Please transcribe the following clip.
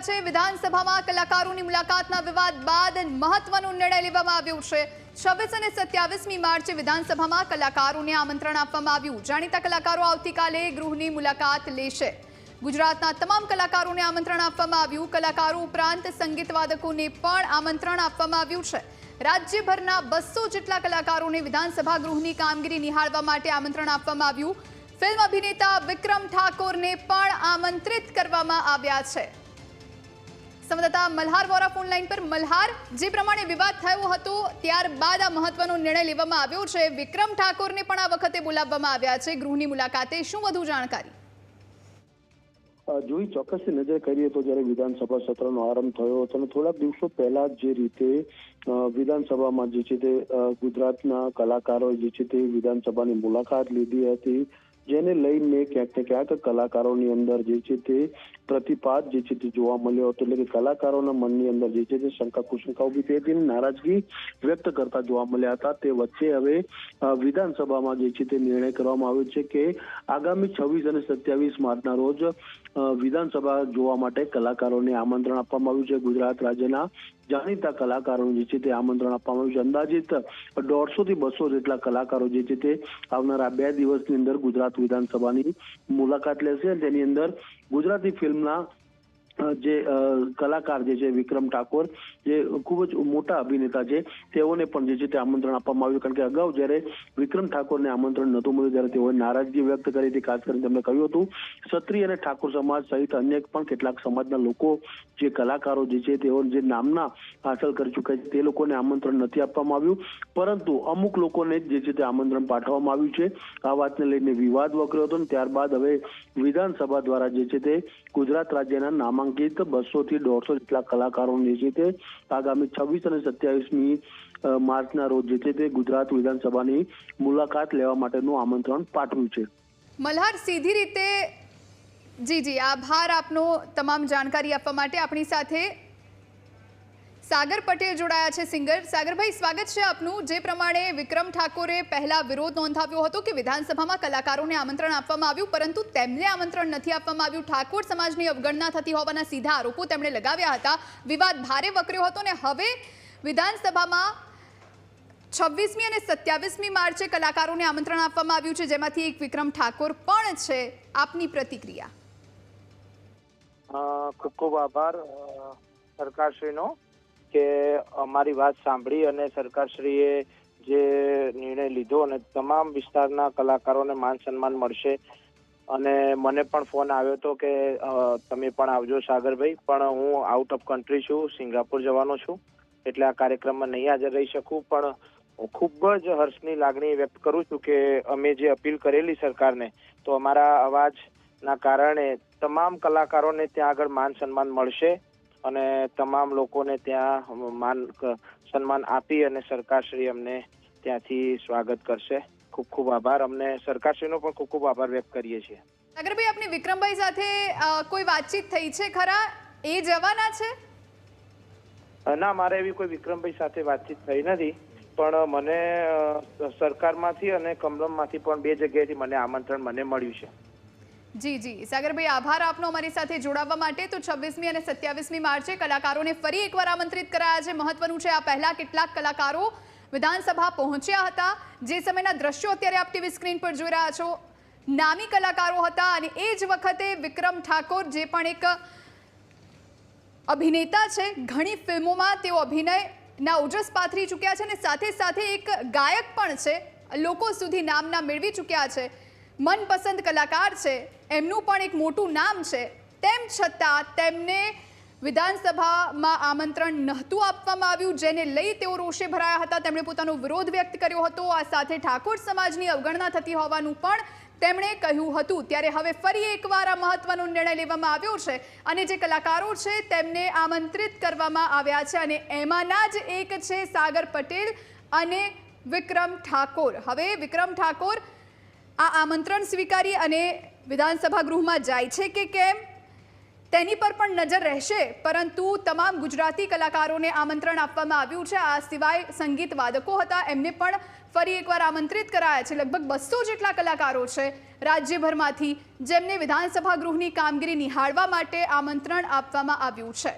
રહ્યા છે। વિધાનસભામાં કલાકારોની મુલાકાતના વિવાદ બાદ મહત્વનો નિર્ણય લેવામાં આવ્યો છે। 26 અને 27મી માર્ચે વિધાનસભામાં કલાકારોને આમંત્રણ આપવામાં આવ્યું। જાણીતા કલાકારો આવતીકાલે ગૃહની મુલાકાત લેશે। ગુજરાતના તમામ કલાકારોને આમંત્રણ આપવામાં આવ્યું। કલાકારો ઉપરાંત સંગીતવાદકોને પણ આમંત્રણ આપવામાં આવ્યું છે। રાજ્યભરના 200 જેટલા કલાકારોને વિધાનસભા ગૃહની કામગીરી નિહાળવા માટે આમંત્રણ આપવામાં આવ્યું। फिल्म अभिनेता विक्रम ठाकुर ने पण आमंत्रित करवामां आव्या छे। संवाददाता मल्हार वोरा फोन लाइन पर। मल्हार, जे प्रमाणे विवाद थयो हतो त्यारबाद आ महत्वनो निर्णय लेवामां आव्यो छे। विक्रम ठाकुर ने पण आ वखते बोलाववामां आव्या छे गृहनी मुलाकाते। शुं वधु जाणकारी? જોઈ ચોક્કસથી નજર કરીએ તો જ્યારે વિધાનસભા સત્રનો આરંભ થયો હતો અને થોડાક દિવસો પહેલા જે રીતે વિધાનસભામાં જે છે તે ગુજરાતના કલાકારોએ જે છે તે વિધાનસભાની મુલાકાત લીધી હતી, જેને લઈને ક્યાંક ને ક્યાંક કલાકારોની અંદર જે છે તે પ્રતિપાદ જે છે તે જોવા મળ્યો હતો। એટલે કે કલાકારોના મનની અંદર જે છે તે શંકા કુશંકા ઉભી થઈ હતી, નારાજગી વ્યક્ત કરતા જોવા મળ્યા હતા। તે વચ્ચે હવે વિધાનસભામાં જે છે તે નિર્ણય કરવામાં આવ્યો છે કે આગામી 26 અને 27 માર્ચના રોજ વિધાનસભા જોવા માટે કલાકારોને આમંત્રણ આપવામાં આવ્યું છે। ગુજરાત રાજ્યના જાણીતા કલાકારોને જે છે તે આમંત્રણ આપવામાં આવ્યું છે। અંદાજિત 150 થી 200 જેટલા કલાકારો જે છે તે આવનારા 2 દિવસની અંદર ગુજરાત વિધાનસભાની મુલાકાત લેશે। તેની અંદર ગુજરાતી ફિલ્મના જે કલાકાર જે છે વિક્રમ ઠાકોર, જે ખૂબ જ મોટા અભિનેતા છે, તેઓને પણ જે છે તે આમંત્રણ આપવામાં આવ્યું। કારણ કે અગાઉ જ્યારે વિક્રમ ઠાકોરને આમંત્રણ નહોતું મળ્યું ત્યારે તેઓએ નારાજગી વ્યક્ત કરી હતી। ખાસ કરીને તેમણે કહ્યું હતું ક્ષત્રિય અને ઠાકોર સમાજ સહિત અન્ય પણ કેટલાક સમાજના લોકો, જે કલાકારો જે છે તેઓ જે નામના હાંસલ કરી ચૂક્યા છે, તે લોકોને આમંત્રણ નથી આપવામાં આવ્યું, પરંતુ અમુક લોકોને જે છે તે આમંત્રણ પાઠવવામાં આવ્યું છે। આ વાતને લઈને વિવાદ વકર્યો હતો અને ત્યારબાદ હવે વિધાનસભા દ્વારા જે છે તે ગુજરાત રાજ્યના નામાંકિત 200 થી 150 જેટલા કલાકારોને જે છે તે આગામી 26 અને 27મી માર્ચના રોજ જે છે તે ગુજરાત વિધાનસભાની મુલાકાત લેવા માટેનું આમંત્રણ પાઠવ્યું છે। મલ્હાર, સીધી રીતે જી આભાર આપનો તમામ જાણકારી આપવા માટે। આપણી સાથે સાગર પટેલ જોડાયા છે, સિંગર। સાગરભાઈ, સ્વાગત છે આપનું। જે પ્રમાણે વિક્રમ ઠાકોરે પહેલા વિરોધ નોંધાવ્યો હતો કે વિધાનસભામાં કલાકારોને આમંત્રણ આપવામાં આવ્યું, પરંતુ તેમને આમંત્રણ નથી આપવામાં આવ્યું। ઠાકોર સમાજની અવગણના થતી હોવાના સીધા આરોપો તેમણે લગાવ્યા હતા। વિવાદ ભારે વકર્યો હતો અને હવે વિધાનસભામાં 26મી અને 27મી માર્ચે કલાકારોને આમંત્રણ આપવામાં આવ્યું છે, જેમાંથી એક વિક્રમ ઠાકોર પણ છે। આપની પ્રતિક્રિયા? ખૂબ ખૂબ આભાર સરકારશ્રીનો કે અમારી વાત સાંભળી અને સરકારશ્રીએ જે નિર્ણય લીધો અને તમામ વિસ્તારના કલાકારોને માન સન્માન મળશે। અને મને પણ ફોન આવ્યો હતો કે તમે પણ આવજો સાગરભાઈ, પણ હું આઉટ ઓફ કન્ટ્રી છું, સિંગાપુર જવાનો છું, એટલે આ કાર્યક્રમમાં નહીં હાજર રહી શકું। પણ હું ખૂબ જ હર્ષની લાગણી વ્યક્ત કરું છું કે અમે જે અપીલ કરેલી સરકારને, તો અમારા અવાજના કારણે તમામ કલાકારોને ત્યાં આગળ માન સન્માન મળશે અને તમામ લોકોને ત્યાં માન સન્માન આપી અને સરકારશ્રી અમને ત્યાંથી સ્વાગત કરશે। ખૂબ ખૂબ આભાર। અમને સરકારશ્રીનો પણ ખૂબ ખૂબ આભાર વ્યક્ત કરીએ છીએ। સાગરભાઈ, આપની વિક્રમભાઈ સાથે કોઈ વાતચીત થઈ છે ખરા? એ જવાના છે? ના, મારે એવી કોઈ વિક્રમભાઈ સાથે વાતચીત થઈ નથી, પણ મને સરકારમાંથી અને કમલમમાંથી પણ 2 જગ્યાએથી મને આમંત્રણ મળ્યું છે। જી સાગરભાઈ, આભાર આપનો અમારી સાથે જોડાવા માટે। તો 26મી અને 27મી માર્ચે કલાકારોને ફરી એકવાર આમંત્રિત કરાયા છે। મહત્વનું છે, આ પહેલા કેટલાક કલાકારો વિધાનસભા પહોંચ્યા હતા। જે સમયના દ્રશ્યો અત્યારે આપ ટીવી સ્ક્રીન પર જોઈ રહ્યા છો, નામી કલાકારો હતા અને એ જ વખતે વિક્રમ ઠાકોર, જે પણ એક અભિનેતા છે, ઘણી ફિલ્મોમાં તેઓ અભિનયના ઓજસ પાથરી ચૂક્યા છે અને સાથે સાથે એક ગાયક પણ છે, લોકો સુધી નામના મેળવી ચૂક્યા છે, મનપસંદ કલાકાર છે, એમનું પણ એક મોટું નામ છે। તેમ છતાં તેમને વિધાનસભામાં આમંત્રણ નહોતું આપવામાં આવ્યું, જેને લઈ તેઓ રોષે ભરાયા હતા। તેમણે પોતાનો વિરોધ વ્યક્ત કર્યો હતો। આ સાથે ઠાકોર સમાજની અવગણના થતી હોવાનું પણ તેમણે કહ્યું હતું। ત્યારે હવે ફરી એકવાર આ મહત્વનો નિર્ણય લેવામાં આવ્યો છે અને જે કલાકારો છે તેમને આમંત્રિત કરવામાં આવ્યા છે અને એમાંના જ એક છે સાગર પટેલ અને વિક્રમ ઠાકોર। હવે વિક્રમ ઠાકોર આ આમંત્રણ સ્વીકારી અને વિધાનસભા ગૃહમાં જાય છે કે કેમ, તેની પર પણ નજર રહેશે, પરંતુ તમામ ગુજરાતી કલાકારોને આમંત્રણ આપવામાં આવ્યું છે. આ સિવાય સંગીત વાદકો હતા, એમને પણ ફરી એકવાર આમંત્રિત કરાયા છે. લગભગ 200 જેટલા કલાકારો છે રાજ્યભરમાંથી, જેમને વિધાનસભા ગૃહની કામગીરી નિહાળવા માટે આમંત્રણ આપવામાં આવ્યું છે.